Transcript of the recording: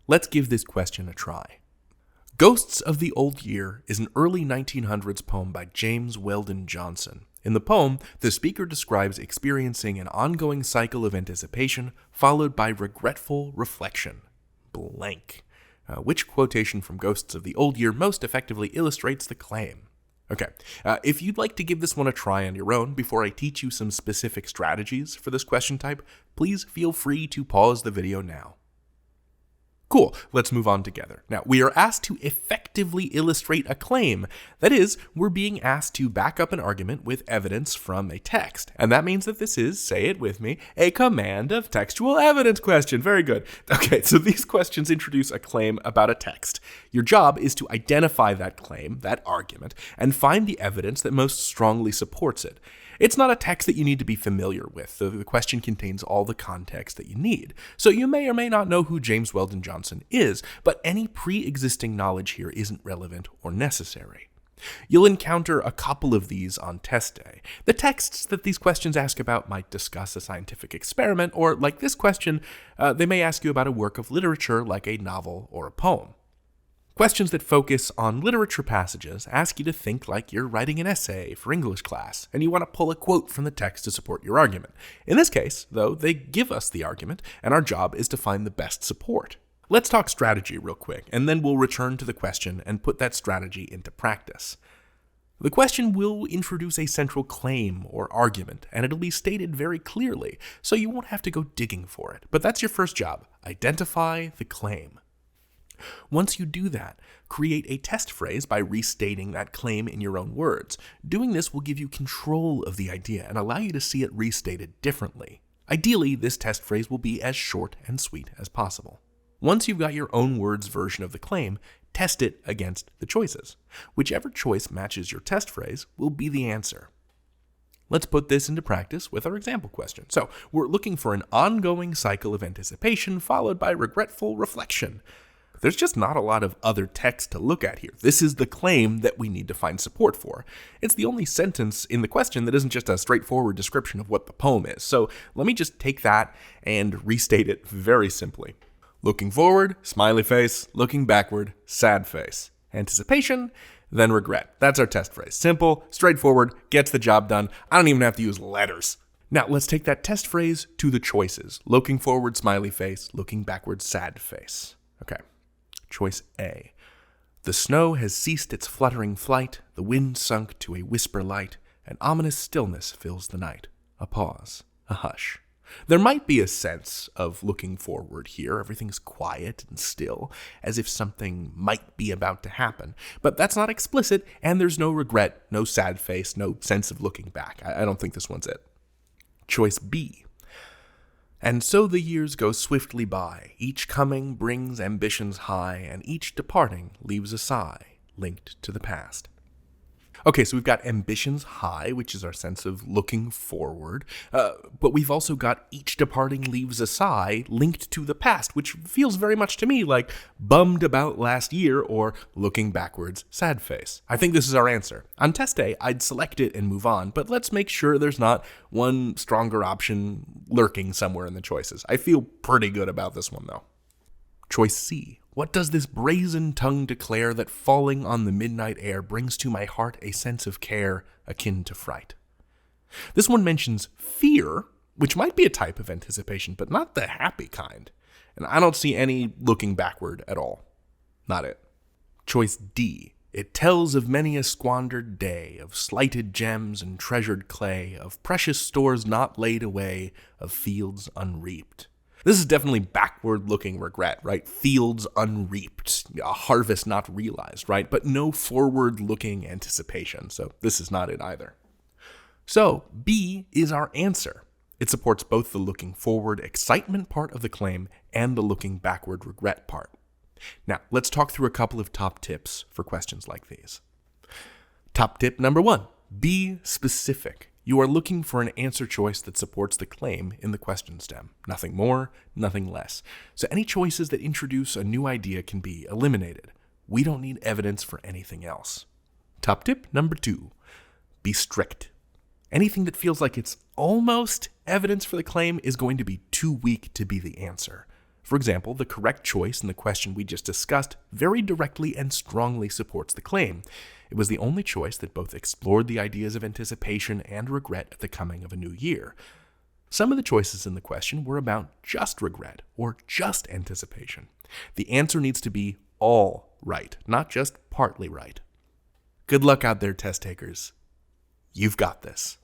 Let's give this question a try. Ghosts of the Old Year is an early 1900s poem by James Weldon Johnson. In the poem, the speaker describes experiencing an ongoing cycle of anticipation followed by regretful reflection. Blank. Which quotation from Ghosts of the Old Year most effectively illustrates the claim? Okay, if you'd like to give this one a try on your own before I teach you some specific strategies for this question type, please feel free to pause the video now. Cool, let's move on together. Now, we are asked to effectively illustrate a claim. That is, we're being asked to back up an argument with evidence from a text. And that means that this is, say it with me, a command of textual evidence question. Very good. Okay, so these questions introduce a claim about a text. Your job is to identify that claim, that argument, and find the evidence that most strongly supports it. It's not a text that you need to be familiar with. The question contains all the context that you need. So you may or may not know who James Weldon Johnson is, but any pre-existing knowledge here isn't relevant or necessary. You'll encounter a couple of these on test day. The texts that these questions ask about might discuss a scientific experiment, or like this question, they may ask you about a work of literature like a novel or a poem. Questions that focus on literature passages ask you to think like you're writing an essay for English class, and you want to pull a quote from the text to support your argument. In this case, though, they give us the argument, and our job is to find the best support. Let's talk strategy real quick, and then we'll return to the question and put that strategy into practice. The question will introduce a central claim or argument, and it'll be stated very clearly, so you won't have to go digging for it. But that's your first job. Identify the claim. Once you do that, create a test phrase by restating that claim in your own words. Doing this will give you control of the idea and allow you to see it restated differently. Ideally, this test phrase will be as short and sweet as possible. Once you've got your own words version of the claim, test it against the choices. Whichever choice matches your test phrase will be the answer. Let's put this into practice with our example question. So, we're looking for an ongoing cycle of anticipation followed by regretful reflection. There's just not a lot of other text to look at here. This is the claim that we need to find support for. It's the only sentence in the question that isn't just a straightforward description of what the poem is. So let me just take that and restate it very simply. Looking forward, smiley face. Looking backward, sad face. Anticipation, then regret. That's our test phrase. Simple, straightforward, gets the job done. I don't even have to use letters. Now let's take that test phrase to the choices. Looking forward, smiley face. Looking backward, sad face. Okay. Choice A. The snow has ceased its fluttering flight, the wind sunk to a whisper light, an ominous stillness fills the night. A pause, a hush. There might be a sense of looking forward here. Everything's quiet and still, as if something might be about to happen. But that's not explicit, and there's no regret, no sad face, no sense of looking back. I don't think this one's it. Choice B. And so the years go swiftly by, each coming brings ambitions high, and each departing leaves a sigh linked to the past. Okay, so we've got ambitions high, which is our sense of looking forward, but we've also got each departing leaves a sigh linked to the past, which feels very much to me like bummed about last year or looking backwards, sad face. I think this is our answer. On test day, I'd select it and move on, but let's make sure there's not one stronger option lurking somewhere in the choices. I feel pretty good about this one, though. Choice C. What does this brazen tongue declare that falling on the midnight air brings to my heart a sense of care akin to fright? This one mentions fear, which might be a type of anticipation, but not the happy kind. And I don't see any looking backward at all. Not it. Choice D. It tells of many a squandered day, of slighted gems and treasured clay, of precious stores not laid away, of fields unreaped. This is definitely backward-looking regret, right? Fields unreaped, a harvest not realized, right? But no forward-looking anticipation, so this is not it either. So, B is our answer. It supports both the looking forward excitement part of the claim and the looking backward regret part. Now, let's talk through a couple of top tips for questions like these. Top tip number 1, be specific. You are looking for an answer choice that supports the claim in the question stem. Nothing more, nothing less. So any choices that introduce a new idea can be eliminated. We don't need evidence for anything else. Top tip number 2, be strict. Anything that feels like it's almost evidence for the claim is going to be too weak to be the answer. For example, the correct choice in the question we just discussed very directly and strongly supports the claim. It was the only choice that both explored the ideas of anticipation and regret at the coming of a new year. Some of the choices in the question were about just regret or just anticipation. The answer needs to be all right, not just partly right. Good luck out there, test takers. You've got this.